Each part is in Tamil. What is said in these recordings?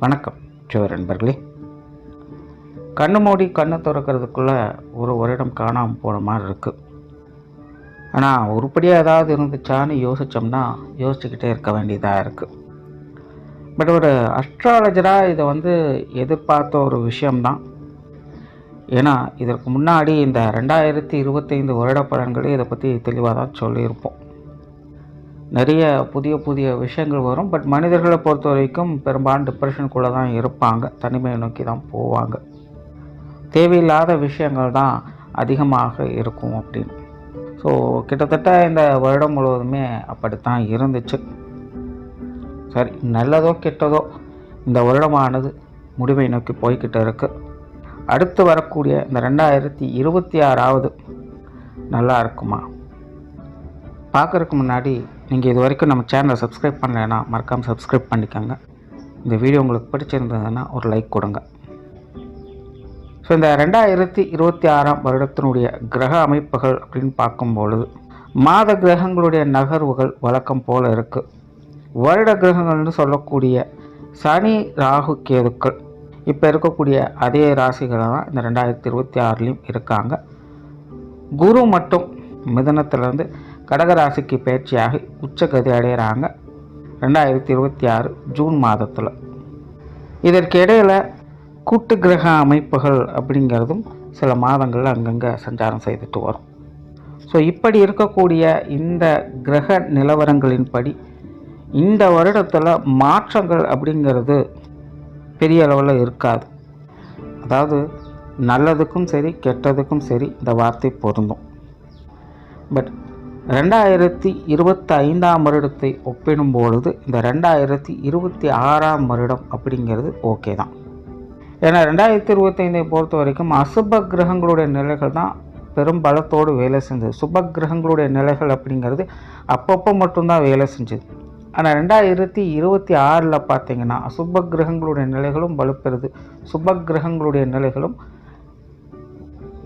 வணக்கம் ஜோர் நண்பர்களே. கண்ணு மூடி கண்ணை திறக்கிறதுக்குள்ளே ஒரு வருடம் காணாமல் போன மாதிரி இருக்குது. ஆனால் உருப்படியாக ஏதாவது இருந்துச்சான்னு யோசிச்சுக்கிட்டே இருக்க வேண்டியதாக இருக்குது. பட் ஒரு அஸ்ட்ராலஜராக இதை எதிர்பார்த்த ஒரு விஷயம்தான். ஏன்னா இதற்கு முன்னாடி இந்த 2025 வருட பலன்களே இதை பற்றி தெளிவாக தான் சொல்லியிருப்போம். நிறைய புதிய விஷயங்கள் வரும். பட் மனிதர்களை பொறுத்த வரைக்கும் பெரும்பாலும் டிப்ரெஷனுக்குள்ளே தான் இருப்பாங்க, தனிமையை நோக்கி தான் போவாங்க, தேவையில்லாத விஷயங்கள் தான் அதிகமாக இருக்கும் அப்படின்னு. ஸோ கிட்டத்தட்ட இந்த வருடம் முழுவதுமே அப்படித்தான் இருந்துச்சு. சரி, நல்லதோ கெட்டதோ இந்த வருடமானது முடிவை நோக்கி போய்கிட்டு இருக்கு. அடுத்து வரக்கூடிய இந்த 2026 நல்லா இருக்குமா? பார்க்குறதுக்கு முன்னாடி நீங்கள் இது வரைக்கும் நம்ம சேனலை சப்ஸ்கிரைப் பண்ணலைன்னா மறக்காமல் சப்ஸ்கிரைப் பண்ணிக்கோங்க. இந்த வீடியோ உங்களுக்கு பிடிச்சிருந்ததுன்னா ஒரு லைக் கொடுங்க. ஸோ இந்த 2026 வருடத்தினுடைய கிரக அமைப்புகள் அப்படின்னு பார்க்கும்பொழுது மாத கிரகங்களுடைய நகர்வுகள் வழக்கம் போல் இருக்குது. வருட கிரகங்கள்னு சொல்லக்கூடிய சனி, ராகு, கேதுக்கள் இப்போ இருக்கக்கூடிய அதே ராசிகளை தான் இந்த 2026லையும் இருக்காங்க. குரு மட்டும் மிதுனத்திலேருந்து கடகராசிக்கு பயிற்சியாகி உச்சகதி அடைகிறாங்க 2026 ஜூன் மாதத்தில். இதற்கு இடையில் கூட்டு கிரக அமைப்புகள் அப்படிங்கிறதும் சில மாதங்களில் அங்கங்கே சஞ்சாரம் செய்துட்டு வரும். ஸோ இப்படி இருக்கக்கூடிய இந்த கிரக நிலவரங்களின்படி இந்த வருடத்தில் மாற்றங்கள் அப்படிங்கிறது பெரிய அளவில் இருக்காது. அதாவது நல்லதுக்கும் சரி கெட்டதுக்கும் சரி இந்த வார்த்தை பொருந்தும். பட் 2025 வருடத்தை ஒப்பிடும்பொழுது இந்த 2026 வருடம் அப்படிங்கிறது ஓகே தான். ஏன்னா 2025 பொறுத்த வரைக்கும் அசுப கிரகங்களுடைய நிலைகள் தான் பெரும் பலத்தோடு வேலை செஞ்சது. சுப கிரகங்களுடைய நிலைகள் அப்படிங்கிறது அப்பப்போ மட்டும்தான் வேலை செஞ்சது. ஆனால் 2026 பார்த்தீங்கன்னா அசுப கிரகங்களுடைய நிலைகளும் வலுப்பெறுது, சுப கிரகங்களுடைய நிலைகளும்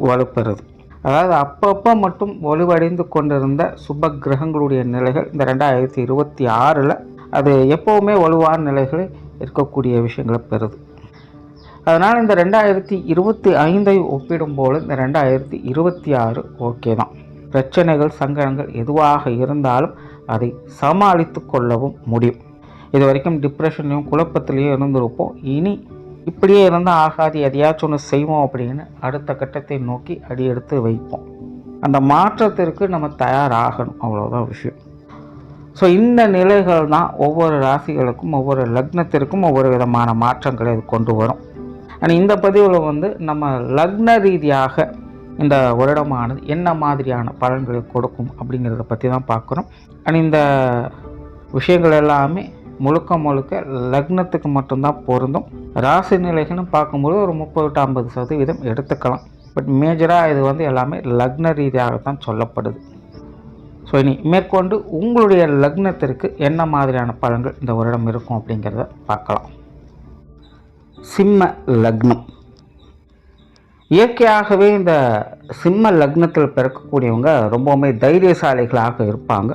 வலுப்பெறுது. அதாவது அப்பப்போ மட்டும் வலுவடைந்து கொண்டிருந்த சுப கிரகங்களுடைய நிலைகள் இந்த 2026 அது எப்போவுமே வலுவான நிலைகளில் இருக்கக்கூடிய விஷயங்களை பெறுது. அதனால் இந்த 2025 ஒப்பிடும்போது இந்த 2026 ஓகே தான். பிரச்சனைகள், சங்கடங்கள் எதுவாக இருந்தாலும் அதை சமாளித்து கொள்ளவும் முடியும். இது வரைக்கும் டிப்ரெஷன்லையும் குழப்பத்திலையும் இருந்திருப்போம். இனி இப்படியே இருந்தால் ஆகாது, எதையாச்சும் ஒன்று செய்வோம் அப்படின்னு அடுத்த கட்டத்தை நோக்கி அடியெடுத்து வைப்போம். அந்த மாற்றத்திற்கு நம்ம தயாராகணும், அவ்வளோதான் விஷயம். ஸோ இந்த நிலைகள் தான் ஒவ்வொரு ராசிகளுக்கும் ஒவ்வொரு லக்னத்திற்கும் ஒவ்வொரு விதமான மாற்றங்களை அது கொண்டு வரும். ஆனால் இந்த பதிவில் நம்ம லக்ன ரீதியாக இந்த வருடமானது என்ன மாதிரியான பலன்களை கொடுக்கும் அப்படிங்கிறத பற்றி தான் பார்க்குறோம். ஆனால் இந்த விஷயங்கள் எல்லாமே முழுக்க லக்னத்துக்கு மட்டும்தான் பொருந்தும். ராசி நிலைகள்னு பார்க்கும்போது ஒரு 30-50% எடுத்துக்கலாம். பட் மேஜராக இது எல்லாமே லக்ன ரீதியாகத்தான் சொல்லப்படுது. ஸோ இனி மேற்கொண்டு உங்களுடைய லக்னத்திற்கு என்ன மாதிரியான பலன்கள் இந்த வருடம் இருக்கும் அப்படிங்கிறத பார்க்கலாம். சிம்ம லக்னம். இயற்கையாகவே இந்த சிம்ம லக்னத்தில் பிறக்கக்கூடியவங்க ரொம்பவுமே தைரியசாலிகளாக இருப்பாங்க,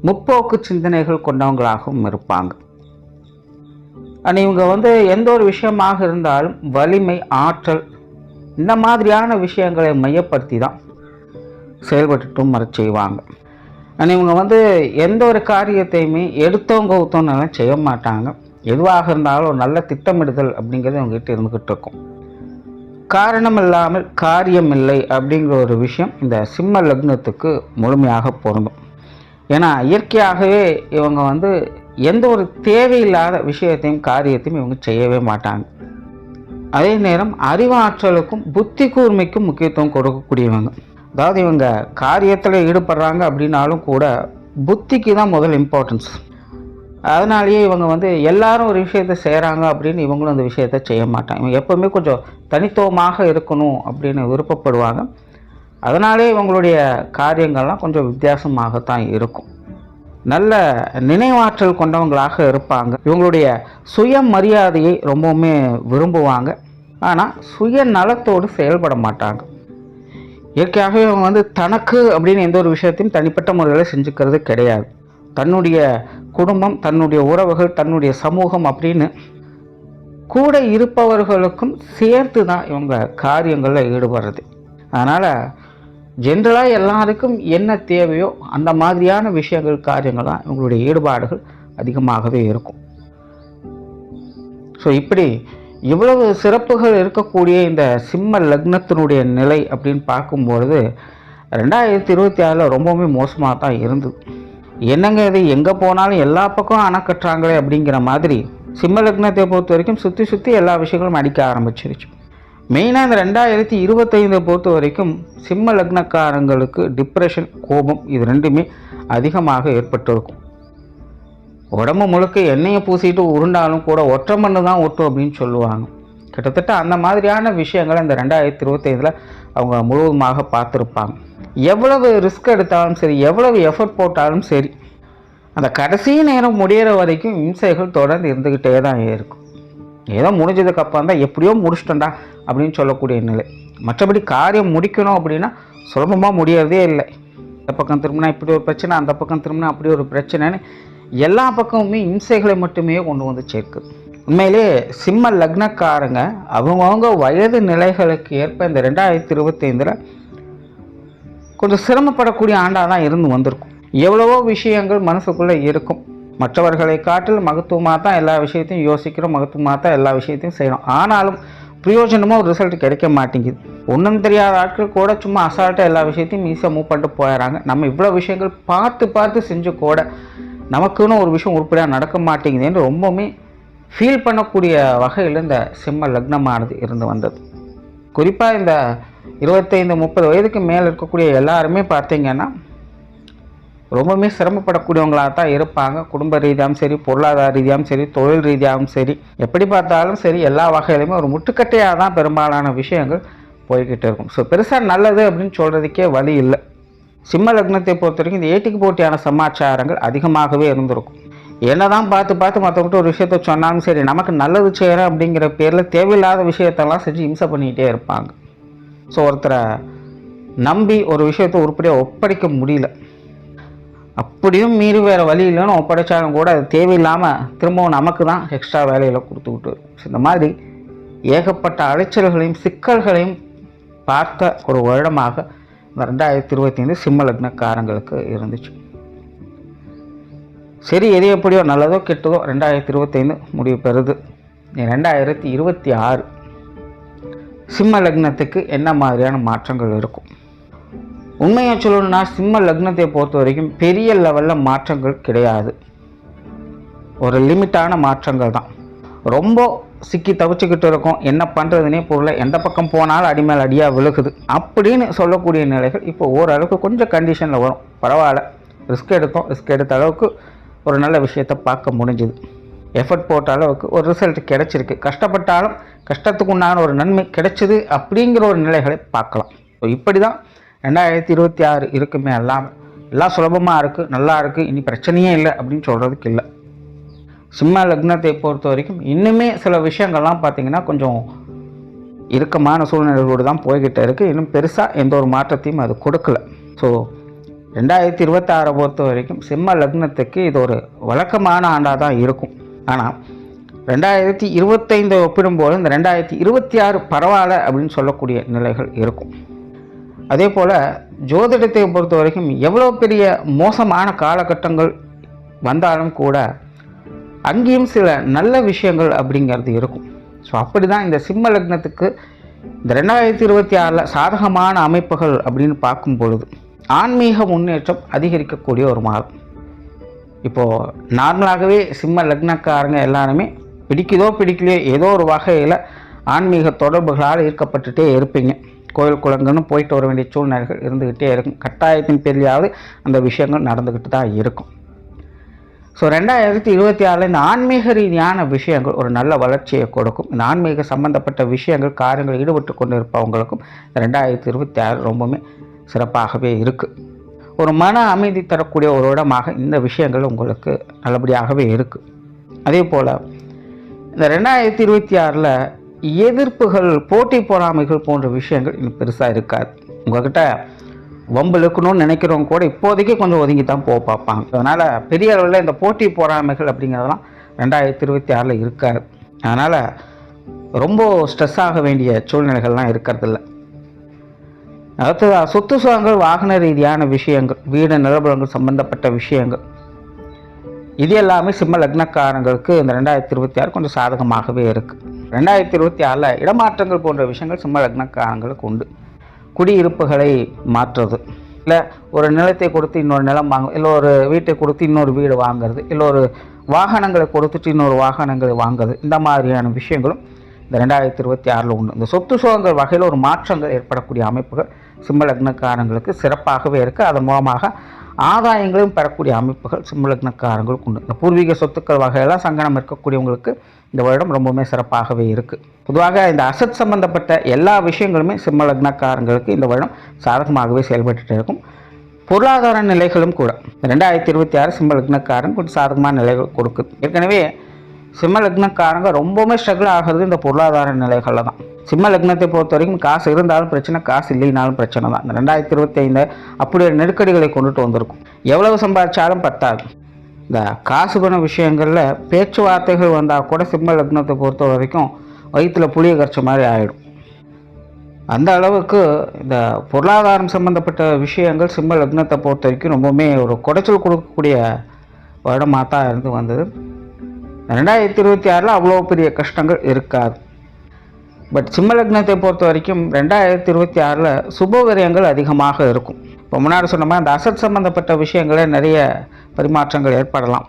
முற்போக்கு சிந்தனைகள் கொண்டவங்களாகவும் இருப்பாங்க. ஆனால் இவங்க எந்த ஒரு விஷயமாக இருந்தாலும் வலிமை, ஆற்றல் இந்த மாதிரியான விஷயங்களை மையப்படுத்தி தான் செயல்பட்டுட்டும் வர செய்வாங்க. ஆனால் இவங்க எந்த ஒரு காரியத்தையுமே எடுத்தவங்க ஊத்தவங்கலாம் செய்ய மாட்டாங்க. எதுவாக இருந்தாலும் ஒரு நல்ல திட்டமிடுதல் அப்படிங்கிறது அவங்ககிட்ட இருந்துக்கிட்டு இருக்கும். காரணம் இல்லாமல் காரியம் இல்லை அப்படிங்கிற ஒரு விஷயம் இந்த சிம்ம லக்னத்துக்கு முழுமையாக பொருந்தும். ஏன்னா இயற்கையாகவே இவங்க எந்த ஒரு தேவையில்லாத விஷயத்தையும் காரியத்தையும் இவங்க செய்யவே மாட்டாங்க. அதே நேரம் அறிவாற்றலுக்கும் புத்தி கூர்மைக்கும் முக்கியத்துவம் கொடுக்கக்கூடியவங்க. அதாவது இவங்க காரியத்தில் ஈடுபடுறாங்க அப்படின்னாலும் கூட புத்திக்கு தான் முதல் இம்பார்ட்டன்ஸ். அதனாலேயே இவங்க எல்லாரும் ஒரு விஷயத்தை செய்கிறாங்க அப்படின்னு இவங்களும் அந்த விஷயத்தை செய்ய மாட்டாங்க. இவங்க எப்போவுமே கொஞ்சம் தனித்துவமாக இருக்கணும் அப்படின்னு விருப்பப்படுவாங்க. அதனாலே இவங்களுடைய காரியங்கள்லாம் கொஞ்சம் வித்தியாசமாகத்தான் இருக்கும். நல்ல நினைவாற்றல் கொண்டவங்களாக இருப்பாங்க. இவங்களுடைய சுய மரியாதையை ரொம்பவுமே விரும்புவாங்க. ஆனால் சுய நலத்தோடு செயல்பட மாட்டாங்க. இயற்கையாகவே இவங்க தனக்கு அப்படின்னு எந்த ஒரு விஷயத்தையும் தனிப்பட்ட முறையில் செஞ்சுக்கிறது கிடையாது. தன்னுடைய குடும்பம், தன்னுடைய உறவுகள், தன்னுடைய சமூகம் அப்படின்னு கூட இருப்பவர்களுக்கும் சேர்த்து தான் இவங்க காரியங்களில் ஈடுபடுறது. அதனால் ஜென்ரலாக எல்லாருக்கும் என்ன தேவையோ அந்த மாதிரியான விஷயங்கள் காரியங்கள் தான் இவங்களுடைய ஈடுபாடுகள் அதிகமாகவே இருக்கும். ஸோ இப்படி இவ்வளவு சிறப்புகள் இருக்கக்கூடிய இந்த சிம்ம லக்னத்தினுடைய நிலை அப்படின்னு பார்க்கும்பொழுது 2026 ரொம்பவுமே மோசமாக தான் இருந்தது. என்னங்க இது, எங்கே போனாலும் எல்லா பக்கம் அணை கட்டுறாங்களே அப்படிங்கிற மாதிரி சிம்ம லக்னத்தை பொறுத்த வரைக்கும் சுற்றி சுற்றி எல்லா விஷயங்களும் அடிக்க ஆரம்பிச்சிருச்சு. மெயினாக இந்த 2025 பொறுத்த வரைக்கும் சிம்ம லக்னக்காரங்களுக்கு டிப்ரெஷன், கோபம் இது ரெண்டுமே அதிகமாக ஏற்பட்டிருக்கும். உடம்பு முழுக்க எண்ணெயை பூசிட்டு உருண்டாலும் கூட ஒற்றை மண்ணு தான் ஒட்டும் அப்படின்னு சொல்லுவாங்க. கிட்டத்தட்ட அந்த மாதிரியான விஷயங்களை இந்த 2025 அவங்க முழுவதுமாக பார்த்துருப்பாங்க. எவ்வளவு ரிஸ்க் எடுத்தாலும் சரி, எவ்வளவு எஃபர்ட் போட்டாலும் சரி, அந்த கடைசி நேரம் முடிகிற வரைக்கும் இம்சைகள் தொடர்ந்து இருந்துக்கிட்டே தான் இருக்கும். ஏதோ முடிஞ்சதுக்கப்புறம் தான் எப்படியோ முடிச்சிட்டோண்டா அப்படின்னு சொல்லக்கூடிய நிலை. மற்றபடி காரியம் முடிக்கணும் அப்படின்னா சுலபமாக முடியறதே இல்லை. இந்த பக்கம் திரும்பினா இப்படி ஒரு பிரச்சனை, அந்த பக்கம் திரும்பினா அப்படி ஒரு பிரச்சனைன்னு எல்லா பக்கமுமே இம்சைகளை மட்டுமே கொண்டு வந்து சேர்க்குது. உண்மையிலே சிம்ம லக்னக்காரங்க அவங்கவுங்க வயது நிலைகளுக்கு ஏற்ப இந்த 2025 கொஞ்சம் சிரமப்படக்கூடிய ஆண்டாக தான் இருந்து வந்திருக்கும். எவ்வளவோ விஷயங்கள் மனசுக்குள்ளே இருக்கும். மற்றவர்களை காட்டில் மகத்துவமாக தான் எல்லா விஷயத்தையும் யோசிக்கிறோம், மகத்துவமாக தான் எல்லா விஷயத்தையும் செய்கிறோம். ஆனாலும் பிரயோஜனமாக ஒரு ரிசல்ட் கிடைக்க மாட்டேங்குது. ஒன்றும் தெரியாத ஆட்கள் கூட சும்மா அசால்ட்டாக எல்லா விஷயத்தையும் ஈஸியாக மூவ் பண்ணிட்டு போயிடறாங்க. நம்ம இவ்வளோ விஷயங்கள் பார்த்து செஞ்சு கூட நமக்குன்னு ஒரு விஷயம் உருப்படியாக நடக்க மாட்டேங்குதுன்னு ரொம்பவுமே ஃபீல் பண்ணக்கூடிய வகையில் இந்த சிம்ம லக்னமானது இருந்து வந்தது. குறிப்பாக இந்த 25-30 வயதுக்கு மேலே இருக்கக்கூடிய எல்லாருமே பார்த்திங்கன்னா ரொம்பவுமே சிரமப்படக்கூடியவங்களாக தான் இருப்பாங்க. குடும்ப ரீதியாகவும் சரி, பொருளாதார ரீதியாகவும் சரி, தொழில் ரீதியாகவும் சரி, எப்படி பார்த்தாலும் சரி எல்லா வகையிலுமே ஒரு முட்டுக்கட்டையாக தான் பெரும்பாலான விஷயங்கள் போய்கிட்டு இருக்கும். ஸோ பெருசாக நல்லது அப்படின்னு சொல்கிறதுக்கே வழி இல்லை. சிம்ம லக்னத்தை பொறுத்த வரைக்கும் இந்த ஏட்டிக்கு போட்டியான சமாச்சாரங்கள் அதிகமாகவே இருந்திருக்கும். என்ன தான் பார்த்து மற்றவங்கிட்ட ஒரு விஷயத்த சொன்னாலும் சரி, நமக்கு நல்லது செய்கிறேன் அப்படிங்கிற பேரில் தேவையில்லாத விஷயத்தெல்லாம் செஞ்சு இம்சை பண்ணிக்கிட்டே இருப்பாங்க. ஸோ ஒருத்தரை நம்பி ஒரு விஷயத்தை உருப்படியாக ஒப்படைக்க முடியல, அப்படியும் மீறி வேறு வழி இல்லைன்னு ஒப்படைச்சாலும் கூட அது தேவையில்லாமல் திரும்பவும் நமக்கு தான் எக்ஸ்ட்ரா வேலையில் கொடுத்துக்கிட்டு இருக்கும். இந்த மாதிரி ஏகப்பட்ட அலைச்சல்களையும் சிக்கல்களையும் பார்த்த ஒரு வருடமாக 2025 சிம்ம லக்னக்காரங்களுக்கு இருந்துச்சு. சரி, எது எப்படியோ நல்லதோ கெட்டதோ 2025 முடிவு பெறுது. 2026 சிம்ம லக்னத்துக்கு என்ன மாதிரியான மாற்றங்கள் இருக்கும்? உண்மையாக சொல்லணும்னா சிம்ம லக்னத்தை பொறுத்த வரைக்கும் பெரிய லெவலில் மாற்றங்கள் கிடையாது. ஒரு லிமிட்டான மாற்றங்கள் தான். ரொம்ப சிக்கி தவிச்சுக்கிட்டு இருக்கோம், என்ன பண்ணுறதுனே பொருளை, எந்த பக்கம் போனாலும் அடிமேல் அடியாக விழுகுது அப்படின்னு சொல்லக்கூடிய நிலைகள் இப்போ ஓரளவுக்கு கொஞ்சம் கண்டிஷனில் வரும். பரவாயில்ல, ரிஸ்க் எடுத்த அளவுக்கு ஒரு நல்ல விஷயத்தை பார்க்க முடிஞ்சுது. எஃபர்ட் போட்ட அளவுக்கு ஒரு ரிசல்ட் கிடைச்சிருக்கு. கஷ்டப்பட்டாலும் கஷ்டத்துக்கு உண்டான ஒரு நன்மை கிடைச்சிது அப்படிங்கிற ஒரு நிலைகளை பார்க்கலாம். ஸோ இப்படி தான் 2026 இருக்குமே. எல்லாம் சுலபமாக இருக்குது, நல்லா இருக்குது, இனி பிரச்சனையே இல்லை அப்படின்னு சொல்கிறதுக்கு இல்லை. சிம்ம லக்னத்தை பொறுத்த வரைக்கும் இன்னுமே சில விஷயங்கள்லாம் பார்த்திங்கன்னா கொஞ்சம் இறுக்கமான சூழ்நிலைகளோடு தான் போய்கிட்டே இருக்குது. இன்னும் பெருசாக எந்த ஒரு மாற்றத்தையும் அது கொடுக்கல. ஸோ 2026 பொறுத்த வரைக்கும் சிம்ம லக்னத்துக்கு இது ஒரு வழக்கமான ஆண்டாக தான் இருக்கும். ஆனால் 2025 ஒப்பிடும்போது இந்த 2026 பரவாயில்ல அப்படின்னு சொல்லக்கூடிய நிலைகள் இருக்கும். அதே போல் ஜோதிடத்தை பொறுத்த வரைக்கும் எவ்வளோ பெரிய மோசமான காலகட்டங்கள் வந்தாலும் கூட அங்கேயும் சில நல்ல விஷயங்கள் அப்படிங்கிறது இருக்கும். ஸோ அப்படி தான் இந்த சிம்ம லக்னத்துக்கு இந்த 2026 சாதகமான அமைப்புகள் அப்படின்னு பார்க்கும் பொழுது ஆன்மீக முன்னேற்றம் அதிகரிக்கக்கூடிய ஒரு மாதம். இப்போது நார்மலாகவே சிம்ம லக்னக்காரங்க எல்லாருமே பிடிக்கலையோ ஏதோ ஒரு வகையில் ஆன்மீக தொடர்புகளால் ஈர்க்கப்பட்டுட்டே இருப்பீங்க. கோயில் குளங்கள்னு போயிட்டு வர வேண்டிய சூழ்நிலைகள் இருந்துக்கிட்டே இருக்கும். கட்டாயத்தின் பேரிலாவது அந்த விஷயங்கள் நடந்துக்கிட்டு தான் இருக்கும். ஸோ 2026 இந்த ஆன்மீக ரீதியான விஷயங்கள் ஒரு நல்ல வளர்ச்சியை கொடுக்கும். இந்த ஆன்மீக சம்பந்தப்பட்ட விஷயங்கள் காரியங்கள் ஈடுபட்டு கொண்டு இருப்பவங்களுக்கும் 2026 ரொம்பவுமே சிறப்பாகவே இருக்குது. ஒரு மன அமைதி தரக்கூடிய ஒரு இடமாக இந்த விஷயங்கள் உங்களுக்கு நல்லபடியாகவே இருக்குது. அதே போல் இந்த 2026 எதிர்ப்புகள், போட்டி பொறாமைகள் போன்ற விஷயங்கள் இன்னும் பெருசாக இருக்காது. உங்கள்கிட்ட வம்பு இழுக்கணும்னு நினைக்கிறவங்க கூட இப்போதைக்கு கொஞ்சம் ஒதுங்கி தான் போக பார்ப்பாங்க. அதனால் பெரிய அளவில் இந்த போட்டி பொறாமைகள் அப்படிங்கிறதெல்லாம் 2026 இருக்காது. அதனால் ரொம்ப ஸ்ட்ரெஸ் ஆக வேண்டிய சூழ்நிலைகள்லாம் இருக்கிறதில்ல. அடுத்தது சொத்து சுகங்கள், வாகன ரீதியான விஷயங்கள், வீடு நிலபலங்கள் சம்பந்தப்பட்ட விஷயங்கள், இது எல்லாமே சிம்ம லக்னக்காரங்களுக்கு இந்த 2026 கொஞ்சம் சாதகமாகவே இருக்குது. 2026 இடமாற்றங்கள் போன்ற விஷயங்கள் சிம்ம லக்னக்காரங்களுக்கு உண்டு. குடியிருப்புகளை மாற்றுறது, இல்லை ஒரு நிலத்தை கொடுத்து இன்னொரு நிலம் வாங்க, இல்லை ஒரு வீட்டை கொடுத்து இன்னொரு வீடு வாங்கிறது, இல்லை ஒரு வாகனங்களை கொடுத்துட்டு இன்னொரு வாகனங்களை வாங்குறது, இந்த மாதிரியான விஷயங்களும் இந்த 2026 உண்டு. இந்த சொத்து சுகங்கள் வகையில் ஒரு மாற்றங்கள் ஏற்படக்கூடிய அமைப்புகள் சிம்ம லக்னக்காரங்களுக்கு சிறப்பாகவே இருக்குது. அதன் மூலமாக ஆதாயங்களும் பெறக்கூடிய அமைப்புகள் சிம்ம லக்னக்காரங்களுக்கு உண்டு. இந்த பூர்வீக சொத்துக்கள் வகையெல்லாம் சங்கடம் இருக்கக்கூடியவங்களுக்கு இந்த வருடம் ரொம்பவுமே சிறப்பாகவே இருக்குது. பொதுவாக இந்த அசட் சம்பந்தப்பட்ட எல்லா விஷயங்களுமே சிம்ம லக்னக்காரங்களுக்கு இந்த வருடம் சாதகமாகவே செயல்பட்டு இருக்கும். பொருளாதார நிலைகளும் கூட 2026 சிம்ம லக்னக்காரன் கொஞ்சம் சாதகமான நிலைகள் கொடுக்குது. ஏற்கனவே சிம்ம லக்னக்காரங்க ரொம்பவுமே ஸ்ட்ரகிள் ஆகிறது இந்த பொருளாதார நிலைகளில் தான். சிம்ம லக்னத்தை பொறுத்த வரைக்கும் காசு இருந்தாலும் பிரச்சனை, காசு இல்லைனாலும் பிரச்சனை தான். இந்த 2025 அப்படி ஒரு நெருக்கடிகளை கொண்டுட்டு வந்திருக்கும். எவ்வளவு சம்பாதிச்சாலும் பத்தாது. இந்த காசு பண விஷயங்களில் பேச்சுவார்த்தைகள் வந்தால் கூட சிம்ம லக்னத்தை பொறுத்த வரைக்கும் வயிற்றில் புளிய கரைச்ச மாதிரி ஆகிடும். அந்த அளவுக்கு இந்த பொருளாதாரம் சம்பந்தப்பட்ட விஷயங்கள் சிம்ம லக்னத்தை பொறுத்த வரைக்கும் ரொம்பவுமே ஒரு குடைச்சல் கொடுக்கக்கூடிய வருடமாக தான் இருந்து வந்தது. 2026 அவ்வளோ பெரிய கஷ்டங்கள் இருக்காது. பட் சிம்ம லக்னத்தை பொறுத்த வரைக்கும் 2026 சுப விரயங்கள் அதிகமாக இருக்கும். இப்போ முன்னாடி சொன்ன மாதிரி அந்த அசட் சம்பந்தப்பட்ட விஷயங்களே நிறைய பரிமாற்றங்கள் ஏற்படலாம்.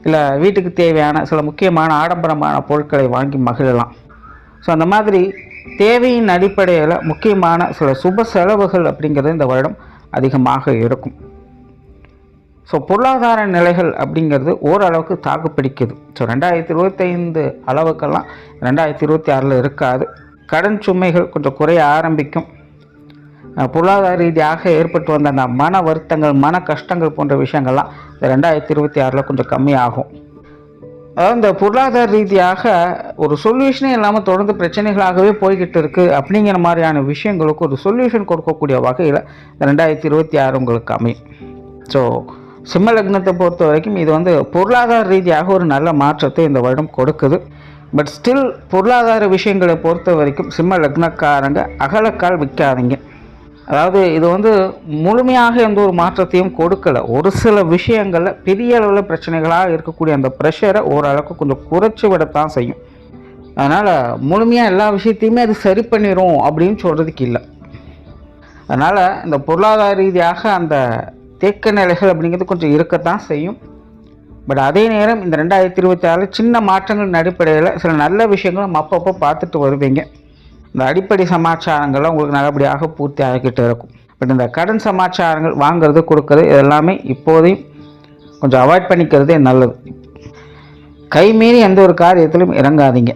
இல்லை வீட்டுக்கு தேவையான சில முக்கியமான ஆடம்பரமான பொருட்களை வாங்கி மகிழலாம். ஸோ அந்த மாதிரி தேவையின் அடிப்படையில் முக்கியமான சில சுப செலவுகள் அப்படிங்கிறது இந்த வருடம் அதிகமாக இருக்கும். ஸோ பொருளாதார நிலைகள் அப்படிங்கிறது ஓரளவுக்கு தாக்கு பிடிக்குது. ஸோ 2025 அளவுக்கெல்லாம் 2026 இருக்காது. கடன் சுமைகள் கொஞ்சம் குறைய ஆரம்பிக்கும். பொருளாதார ரீதியாக ஏற்பட்டு வந்த அந்த மன வருத்தங்கள், மன கஷ்டங்கள் போன்ற விஷயங்கள்லாம் இந்த 2026 கொஞ்சம் கம்மியாகும். அதாவது இந்த பொருளாதார ரீதியாக ஒரு சொல்யூஷனே இல்லாமல் தொடர்ந்து பிரச்சனைகளாகவே போய்கிட்டு இருக்குது அப்படிங்கிற மாதிரியான விஷயங்களுக்கு ஒரு சொல்யூஷன் கொடுக்கக்கூடிய வகையில் 2026 உங்களுக்கு அமையும். ஸோ சிம்ம லக்னத்தை பொறுத்த வரைக்கும் இது பொருளாதார ரீதியாக ஒரு நல்ல மாற்றத்தை இந்த வருடம் கொடுக்குது. பட் ஸ்டில் பொருளாதார விஷயங்களை பொறுத்த வரைக்கும் சிம்ம லக்னக்காரங்க அகலக்கால் விற்காதீங்க. அதாவது இது முழுமையாக எந்த ஒரு மாற்றத்தையும் கொடுக்கலை. ஒரு சில விஷயங்களில் பெரிய அளவில் பிரச்சனைகளாக இருக்கக்கூடிய அந்த ப்ரெஷரை ஓரளவுக்கு கொஞ்சம் குறைச்சி விடத்தான் செய்யும். அதனால் முழுமையாக எல்லா விஷயத்தையுமே அது சரி பண்ணிடும் அப்படின்னு சொல்கிறதுக்கு இல்லை. அதனால் இந்த பொருளாதார ரீதியாக அந்த தேக்க நிலைகள் அப்படிங்கிறது கொஞ்சம் இருக்கத்தான் செய்யும். பட் அதே நேரம் இந்த 2026 சின்ன மாற்றங்களின் அடிப்படையில் சில நல்ல விஷயங்களும் அப்பப்போ பார்த்துட்டு வருவீங்க. இந்த அடிப்படை சமாச்சாரங்கள்லாம் உங்களுக்கு நல்லபடியாக பூர்த்தி ஆகிக்கிட்டு இருக்கும். பட் இந்த கடன் சமாச்சாரங்கள் வாங்கிறது கொடுக்கறது இதெல்லாமே இப்போதையும் கொஞ்சம் அவாய்ட் பண்ணிக்கிறதே நல்லது. கைமீறி எந்த ஒரு காரியத்திலும் இறங்காதீங்க.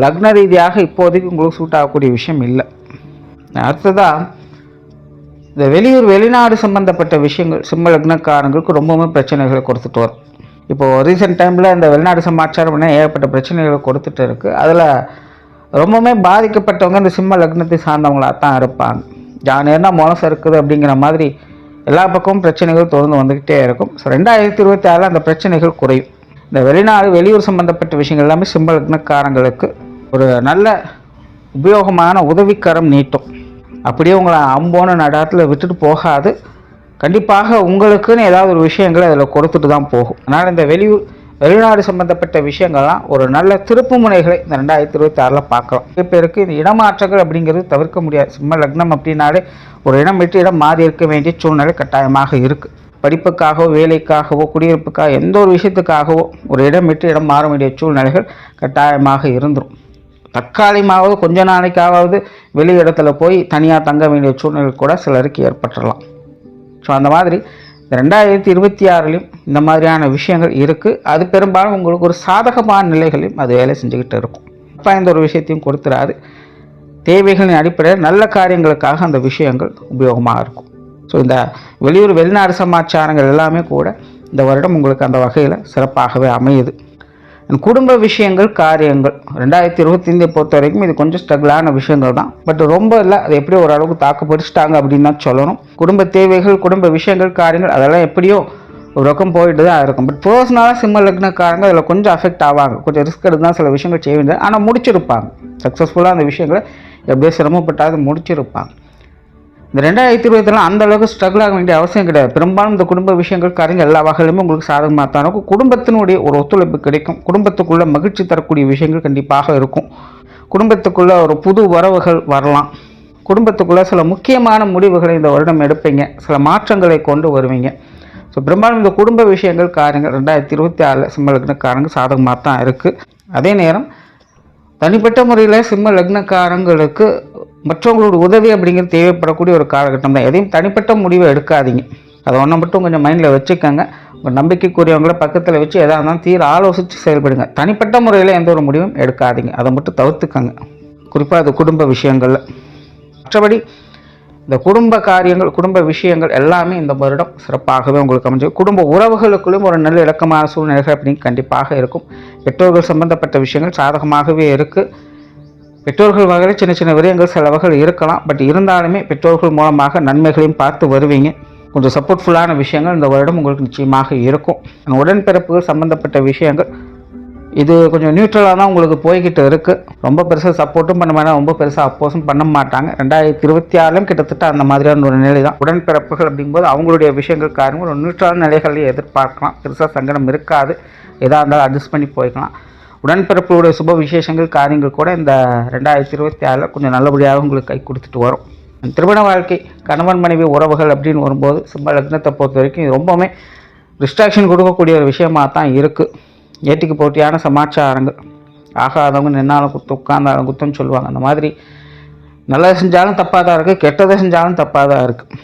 லக்ன ரீதியாக இப்போதைக்கு உங்களுக்கு சூட் ஆகக்கூடிய விஷயம் இல்லை. அடுத்ததாக இந்த வெளியூர் வெளிநாடு சம்மந்தப்பட்ட விஷயங்கள் சிம்ம லக்னக்காரங்களுக்கு ரொம்பவுமே பிரச்சனைகளை கொடுத்துட்டு வரும். இப்போது ரீசெண்ட் டைமில் இந்த வெளிநாடு சமாச்சாரம் ஏகப்பட்ட பிரச்சனைகளை கொடுத்துட்டு இருக்குது. அதில் ரொம்பவுமே பாதிக்கப்பட்டவங்க இந்த சிம்ம லக்னத்தை சார்ந்தவங்களாக தான் இருப்பாங்க. ஜானேர்னா மோசம் இருக்குது அப்படிங்கிற மாதிரி எல்லா பக்கமும் பிரச்சனைகள் தொடர்ந்து வந்துக்கிட்டே இருக்கும். ஸோ 2026 அந்த பிரச்சனைகள் குறையும். இந்த வெளிநாடு வெளியூர் சம்மந்தப்பட்ட விஷயங்கள் எல்லாமே சிம்ம லக்னக்காரங்களுக்கு ஒரு நல்ல உபயோகமான உதவிக்கரம் நீட்டும். அப்படியே உங்களை அம்போன நடாத்தில் விட்டுட்டு போகாது. கண்டிப்பாக உங்களுக்குன்னு ஏதாவது ஒரு விஷயங்களை அதில் கொடுத்துட்டு தான் போகும். அதனால் இந்த வெளிநாடு சம்பந்தப்பட்ட விஷயங்கள்லாம் ஒரு நல்ல திருப்பு முனைகளை இந்த 2026 பார்க்கலாம். பேருக்கு இந்த இடமாற்றங்கள் அப்படிங்கிறது தவிர்க்க முடியாது. சிம்ம லக்னம் அப்படின்னாலே ஒரு இடம் விட்டு இடம் மாறி இருக்க வேண்டிய சூழ்நிலை கட்டாயமாக இருக்குது. படிப்புக்காகவோ வேலைக்காகவோ குடியிருப்புக்காக எந்த ஒரு விஷயத்துக்காகவோ ஒரு இடம் விட்டு இடம் மாற வேண்டிய சூழ்நிலைகள் கட்டாயமாக இருந்துடும். தற்காலிகமாவது கொஞ்ச நாளைக்காவது வெளி இடத்துல போய் தனியாக தங்க வேண்டிய சூழ்நிலை கூட சிலருக்கு ஏற்பட்டுடலாம். ஸோ அந்த மாதிரி இந்த 2026 இந்த மாதிரியான விஷயங்கள் இருக்குது. அது பெரும்பாலும் உங்களுக்கு ஒரு சாதகமான நிலைகளையும் அது வேலை செஞ்சுக்கிட்டு இருக்கும். அப்போ இந்த ஒரு விஷயத்தையும் கொடுத்துடாது. தேவைகளின் அடிப்படையில் நல்ல காரியங்களுக்காக அந்த விஷயங்கள் உபயோகமாக இருக்கும். ஸோ இந்த வெளியூர் வெளிநாடு சமாச்சாரங்கள் எல்லாமே கூட இந்த வருடம் உங்களுக்கு அந்த வகையில் சிறப்பாகவே அமையுது. குடும்ப விஷயங்கள் காரியங்கள் 2025 பொறுத்த வரைக்கும் இது கொஞ்சம் ஸ்ட்ரகிளான விஷயங்கள் தான். பட் ரொம்ப இல்லை, அது எப்படியோ ஓரளவுக்கு தாக்கு பிடிச்சிட்டாங்க அப்படின்னு தான் சொல்லணும். குடும்ப தேவைகள் குடும்ப விஷயங்கள் காரியங்கள் அதெல்லாம் எப்படியோ ஒரு பக்கம் போயிட்டு தான் இருக்கும். பட் பர்சனலாக சிம்ம லக்னக்காரங்க அதில் கொஞ்சம் அஃபெக்ட் ஆவாங்க, கொஞ்சம் ரிஸ்க் எடுத்து தான் சில விஷயங்கள் செய்ய வேண்டியது, ஆனால் முடிச்சிருப்பாங்க சக்ஸஸ்ஃபுல்லாக. அந்த விஷயங்களை எப்படியோ சிரமப்பட்டாது முடிச்சிருப்பாங்க. இந்த 2024 அந்த அளவுக்கு ஸ்ட்ரகிள் ஆக வேண்டிய அவசியம் கிடையாது. பெரும்பாலும் இந்த குடும்ப விஷயங்கள் காரியங்கள் எல்லா வகையிலுமே உங்களுக்கு சாதகமாக தான் இருக்கும். குடும்பத்தினுடைய ஒரு ஒத்துழைப்பு கிடைக்கும். குடும்பத்துக்குள்ளே மகிழ்ச்சி தரக்கூடிய விஷயங்கள் கண்டிப்பாக இருக்கும். குடும்பத்துக்குள்ளே ஒரு புது வரவுகள் வரலாம். குடும்பத்துக்குள்ளே சில முக்கியமான முடிவுகளை இந்த வருடம் எடுப்பீங்க, சில மாற்றங்களை கொண்டு வருவீங்க. ஸோ பெரும்பாலும் இந்த குடும்ப விஷயங்கள் காரியங்கள் 2024 சிம்ம லக்னக்காரங்க சாதகமாக தான் இருக்குது. அதே நேரம் தனிப்பட்ட முறையில் சிம்ம லக்னக்காரங்களுக்கு மற்றவங்களோட உதவி அப்படிங்கிறது தேவைப்படக்கூடிய ஒரு காலகட்டம் தான். எதையும் தனிப்பட்ட முடிவை எடுக்காதீங்க, அதை ஒன்றை மட்டும் கொஞ்சம் மைண்டில் வச்சுக்கோங்க. உங்கள் நம்பிக்கைக்குரியவங்கள பக்கத்தில் வச்சு எதாக இருந்தாலும் தீர ஆலோசித்து செயல்படுங்க. தனிப்பட்ட முறையில் எந்த ஒரு முடிவும் எடுக்காதீங்க, அதை மட்டும் தவிர்த்துக்கங்க, குறிப்பாக அது குடும்ப விஷயங்களில். மற்றபடி இந்த குடும்ப காரியங்கள் குடும்ப விஷயங்கள் எல்லாமே இந்த வருடம் சிறப்பாகவே உங்களுக்கு அமைஞ்சு, குடும்ப உறவுகளுக்குள்ளும் ஒரு நல்ல இலக்கமான சூழ்நிலைகள் அப்படின்னு கண்டிப்பாக இருக்கும். பெற்றோர்கள் சம்பந்தப்பட்ட விஷயங்கள் சாதகமாகவே இருக்குது. பெற்றோர்கள் வகையில் சின்ன சின்ன விரயங்கள் செலவுகள் இருக்கலாம், பட் இருந்தாலுமே பெற்றோர்கள் மூலமாக நன்மைகளையும் பார்த்து வருவீங்க. கொஞ்சம் சப்போர்ட்ஃபுல்லான விஷயங்கள் இந்த வருடம் உங்களுக்கு நிச்சயமாக இருக்கும். உடன்பிறப்புகள் சம்பந்தப்பட்ட விஷயங்கள் இது கொஞ்சம் நியூட்ரலாக தான் உங்களுக்கு போய்கிட்டு இருக்குது. ரொம்ப பெருசாக சப்போர்ட்டும் பண்ண மாட்டாங்க, ரொம்ப பெருசாக அப்போஸும் பண்ண மாட்டாங்க. 2026 கிட்டத்தட்ட அந்த மாதிரியான ஒரு நிலை தான். உடன்பிறப்புகள் அப்படிங்கும்போது அவங்களுடைய விஷயங்கள் காரணங்கள் ஒரு நியூட்ரலான நிலைகளையும் எதிர்பார்க்கலாம். பெருசாக சங்கடம் இருக்காது, எதாக இருந்தாலும் அட்ஜஸ்ட் பண்ணி போய்க்கலாம். உடன்பிறப்புடைய சுப விசேஷங்கள் காரியங்கள் கூட இந்த 2026 கொஞ்சம் நல்லபடியாக உங்களுக்கு கை கொடுத்துட்டு வரும். திருமண வாழ்க்கை கணவன் மனைவி உறவுகள் அப்படின்னு வரும்போது சிம்ம லக்னத்தை பொறுத்த வரைக்கும் இது ரொம்பவுமே டிஸ்ட்ராக்ஷன் கொடுக்கக்கூடிய ஒரு விஷயமாக தான் இருக்குது. ஏட்டிக்கு போட்டியான சமாச்சாரங்கள், ஆகாதவங்க நின்னாலும் குத்து உட்கார்ந்தாலும் குத்துன்னு சொல்லுவாங்க. அந்த மாதிரி நல்லது செஞ்சாலும் தப்பாக தான் இருக்குது, கெட்டதை செஞ்சாலும் தப்பாக தான் இருக்குது.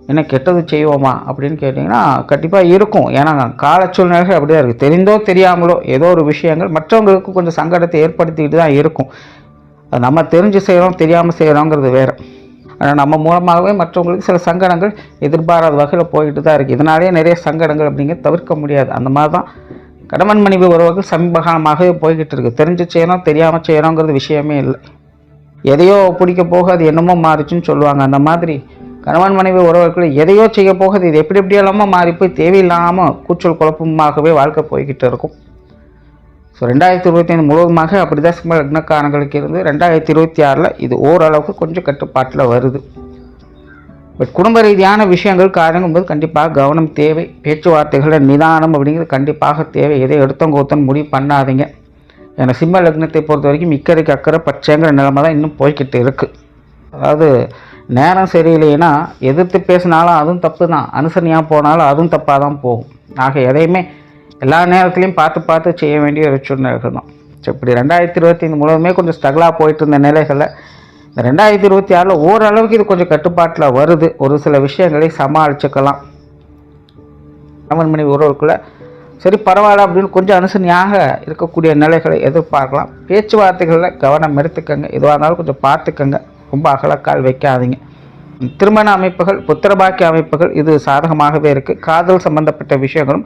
என்ன கெட்டது செய்வோமா அப்படின்னு கேட்டிங்கன்னா கண்டிப்பாக இருக்கும். ஏன்னா கால சூழ்நிலைகள் அப்படி தான் இருக்குது. தெரிந்தோ தெரியாமலோ ஏதோ ஒரு விஷயங்கள் மற்றவங்களுக்கு கொஞ்சம் சங்கடத்தை ஏற்படுத்திக்கிட்டு தான் இருக்கும். அது நம்ம தெரிஞ்சு செய்கிறோம் தெரியாமல் செய்கிறோங்கிறது வேறு. ஆனால் நம்ம மூலமாகவே மற்றவங்களுக்கு சில சங்கடங்கள் எதிர்பாராத வகையில் போய்கிட்டு தான் இருக்குது. இதனாலேயே நிறைய சங்கடங்கள் அப்படிங்கிறது தவிர்க்க முடியாது. அந்த மாதிரி தான் கணவன் மனைவி உறவுகள் சமீபகாலமாகவே போய்கிட்டு இருக்குது. தெரிஞ்சு செய்யணும் தெரியாமல் செய்யணுங்கிறது விஷயமே இல்லை. எதையோ பிடிக்க போக அது என்னமோ மாறிச்சுன்னு சொல்லுவாங்க. அந்த மாதிரி கணவன் மனைவி உறவுகள் எதையோ செய்ய போகுது, இது எப்படி எப்படியெல்லாமோ மாறி போய் தேவையில்லாமல் கூச்சல் குழப்பமாகவே வாழ்க்கை போய்கிட்டு இருக்கும். ஸோ 2025 முழுவதுமாக அப்படி தான் சிம்ம லக்னக்காரங்களுக்கு இருந்து 2026 இது ஓரளவுக்கு கொஞ்சம் கட்டுப்பாட்டில் வருது. பட் குடும்ப ரீதியான விஷயங்கள் காரணங்கும்போது கண்டிப்பாக கவனம் தேவை. பேச்சுவார்த்தைகளில் நிதானம் அப்படிங்கிறது கண்டிப்பாக தேவை. எதை எடுத்தவங்க ஒருத்தன் முடிவு பண்ணாதீங்க. ஏன்னா சிம்ம லக்னத்தை பொறுத்த வரைக்கும் இக்கரைக்கு அக்கறை பச்சைங்கிற நிலைமை தான் இன்னும் போய்கிட்டு இருக்குது. அதாவது நேரம் சரியில்லைன்னா எதிர்த்து பேசினாலும் அதுவும் தப்பு தான், அனுசரணையாக போனாலும் அதுவும் தப்பாக தான் போகும். ஆக எதையுமே எல்லா நேரத்துலையும் பார்த்து செய்ய வேண்டிய ஒரு சூழ்நிலைகள் தான். ஸோ இப்படி 2025 முழுவதுமே கொஞ்சம் ஸ்ட்ரகிளாக போயிட்டு இருந்த நிலைகளில் இந்த 2026 ஓரளவுக்கு இது கொஞ்சம் கட்டுப்பாட்டில் வருது. ஒரு சில விஷயங்களை சமாளிச்சுக்கலாம். கணவன் மனைவி உறவுக்குள்ளே சரி பரவாயில்ல அப்படின்னு கொஞ்சம் அனுசரணையாக இருக்கக்கூடிய நிலைகளை எதிர்பார்க்கலாம். பேச்சுவார்த்தைகளில் கவனம் எடுத்துக்கங்க, எதுவாக இருந்தாலும் கொஞ்சம் பார்த்துக்கங்க, ரொம்ப அகலக்கால் வைக்காதீங்க. திருமண அமைப்புகள் புத்திரபாக்கிய அமைப்புகள் இது சாதகமாகவே இருக்குது. காதல் சம்பந்தப்பட்ட விஷயங்களும்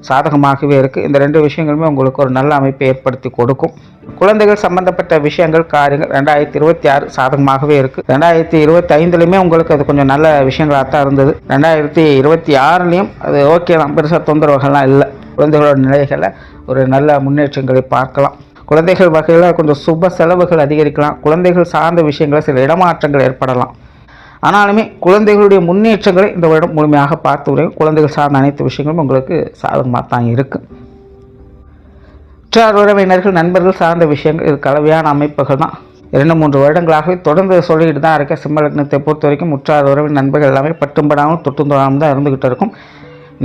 சாதகமாகவே இருக்குது. இந்த 2 விஷயங்களுமே உங்களுக்கு ஒரு நல்ல அமைப்பை ஏற்படுத்தி கொடுக்கும். குழந்தைகள் சம்பந்தப்பட்ட விஷயங்கள் காரியங்கள் 2026 சாதகமாகவே இருக்குது. 2025 உங்களுக்கு அது கொஞ்சம் நல்ல விஷயங்களாக தான் இருந்தது. 2026 அது ஓகே தான், பெருசாக தொந்தரவுகள்லாம் இல்லை. குழந்தைகளோட நிலைகளில் ஒரு நல்ல முன்னேற்றங்களை பார்க்கலாம். குழந்தைகள் வகையில் கொஞ்சம் சுப செலவுகள் அதிகரிக்கலாம். குழந்தைகள் சார்ந்த விஷயங்களில் சில இடமாற்றங்கள் ஏற்படலாம். ஆனாலுமே குழந்தைகளுடைய முன்னேற்றங்களை இந்த வருடம் முழுமையாக பார்த்து வரையும் குழந்தைகள் சார்ந்த அனைத்து விஷயங்களும் உங்களுக்கு சாதகமாக தான் இருக்குது. உற்றார் உறவினர்கள் நண்பர்கள் சார்ந்த விஷயங்கள் இது கலவையான அமைப்புகள் தான். 2-3 வருடங்களாகவே தொடர்ந்து சொல்லிக்கிட்டு தான் இருக்க சிம்ம லக்னத்தை பொறுத்த வரைக்கும் உற்றார் உறவின் நண்பர்கள் எல்லாமே பட்டும்படாமல் தொட்டுந்தோடாமல் தான் இருந்துக்கிட்டு இருக்கும்.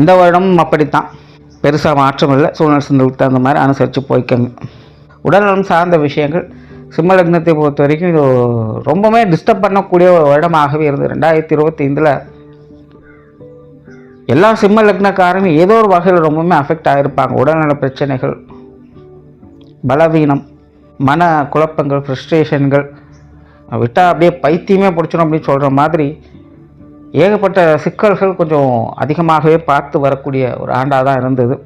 இந்த வருடமும் அப்படித்தான், பெருசாக மாற்றம் இல்லை. சூழ்நிலை சந்தலுக்கு தகுந்த மாதிரி அனுசரித்து போய்க்கங்க. உடல்நலம் சார்ந்த விஷயங்கள் சிம்ம லக்னத்தை பொறுத்த வரைக்கும் இது ரொம்பவே டிஸ்டர்ப் பண்ணக்கூடிய ஒரு வருடமாகவே இருந்தது. 2025 எல்லா சிம்ம லக்னக்காரங்க ஏதோ ஒரு வகையில் ரொம்பவுமே அஃபெக்ட் ஆகிருப்பாங்க. உடல்நல பிரச்சனைகள், பலவீனம், மன குழப்பங்கள், ஃப்ரஸ்ட்ரேஷன்கள், விட்டால் அப்படியே பைத்தியமே பிடிச்சிடும் அப்படின்னு சொல்கிற மாதிரி ஏகப்பட்ட சிக்கல்கள் கொஞ்சம் அதிகமாகவே பார்த்து வரக்கூடிய ஒரு ஆண்டாக தான் இருந்தது.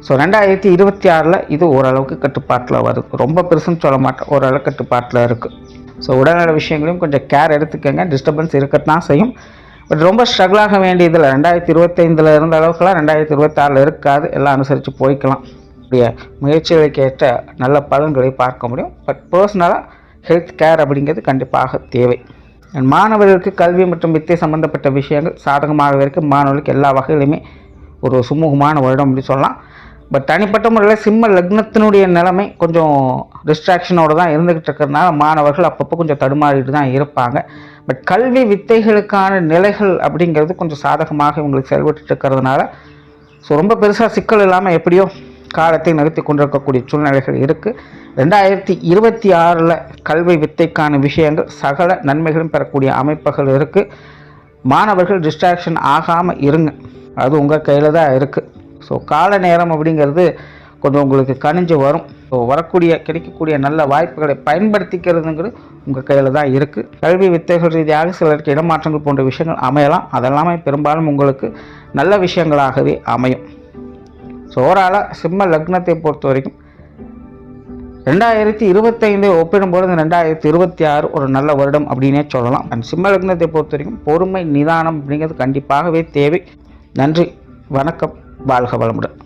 ஸோ 2026 இது ஓரளவுக்கு கட்டுப்பாட்டில் வருது. ரொம்ப பெருசுன்னு சொல்ல மாட்டேன், ஓரளவுக்கு கட்டுப்பாட்டில் இருக்குது. ஸோ உடல்நல விஷயங்களையும் கொஞ்சம் கேர் எடுத்துக்கங்க. டிஸ்டர்பன்ஸ் இருக்கத்தான் செய்யும், பட் ரொம்ப ஸ்ட்ரகிள் ஆக வேண்டியதில்லை. 2025 இருந்த அளவுக்குலாம் 2026 இருக்காது. எல்லாம் அனுசரித்து போய்க்கலாம். முயற்சிகளுக்கு ஏற்ற நல்ல பலன்களை பார்க்க முடியும். பட் பர்சனலாக ஹெல்த் கேர் அப்படிங்கிறது கண்டிப்பாக தேவை. மாணவர்களுக்கு கல்வி மற்றும் வித்தை சம்பந்தப்பட்ட விஷயங்கள் சாதகமாக இருக்குது. மாணவர்களுக்கு எல்லா வகையிலுமே ஒரு சுமூகமான வருடம் அப்படி சொல்லலாம். பட் தனிப்பட்ட முறையில் சிம்ம லக்னத்தினுடைய நிலைமை கொஞ்சம் டிஸ்ட்ராக்ஷனோடு தான் இருந்துக்கிட்டு இருக்கிறதுனால மாணவர்கள் அப்பப்போ கொஞ்சம் தடுமாறிட்டு தான் இருப்பாங்க. பட் கல்வி வித்தைகளுக்கான நிலைகள் அப்படிங்கிறது கொஞ்சம் சாதகமாக இவங்களுக்கு செயல்பட்டு இருக்கிறதுனால ரொம்ப பெருசாக சிக்கல் இல்லாமல் எப்படியோ காலத்தை நிறுத்தி கொண்டிருக்கக்கூடிய சூழ்நிலைகள் இருக்குது. 2026 கல்வி வித்தைக்கான விஷயங்கள் சகல நன்மைகளும் பெறக்கூடிய அமைப்புகள் இருக்குது. மாணவர்கள் டிஸ்ட்ராக்ஷன் ஆகாமல் இருங்க, அது உங்கள் கையில் தான் இருக்குது. கால நேரம் அப்படிங்கிறது கொஞ்சம் உங்களுக்கு கணிஞ்சு வரும். கிடைக்கக்கூடிய நல்ல வாய்ப்புகளை பயன்படுத்திக்கிறதுங்கிறது உங்கள் கையில் தான் இருக்குது. கல்வி வித்தைகள் ரீதியாக சிலருக்கு இடமாற்றங்கள் போன்ற விஷயங்கள் அமையலாம். அதெல்லாமே பெரும்பாலும் உங்களுக்கு நல்ல விஷயங்களாகவே அமையும். ஓவராலாக சிம்ம லக்னத்தை பொறுத்த வரைக்கும் 2025 ஒப்பிடும்போது 2026 ஒரு நல்ல வருடம் அப்படின்னே சொல்லலாம். அண்ட் சிம்ம லக்னத்தை பொறுத்த வரைக்கும் பொறுமை நிதானம் அப்படிங்கிறது கண்டிப்பாகவே தேவை. நன்றி, வணக்கம், வாழ்க வளமுடன்.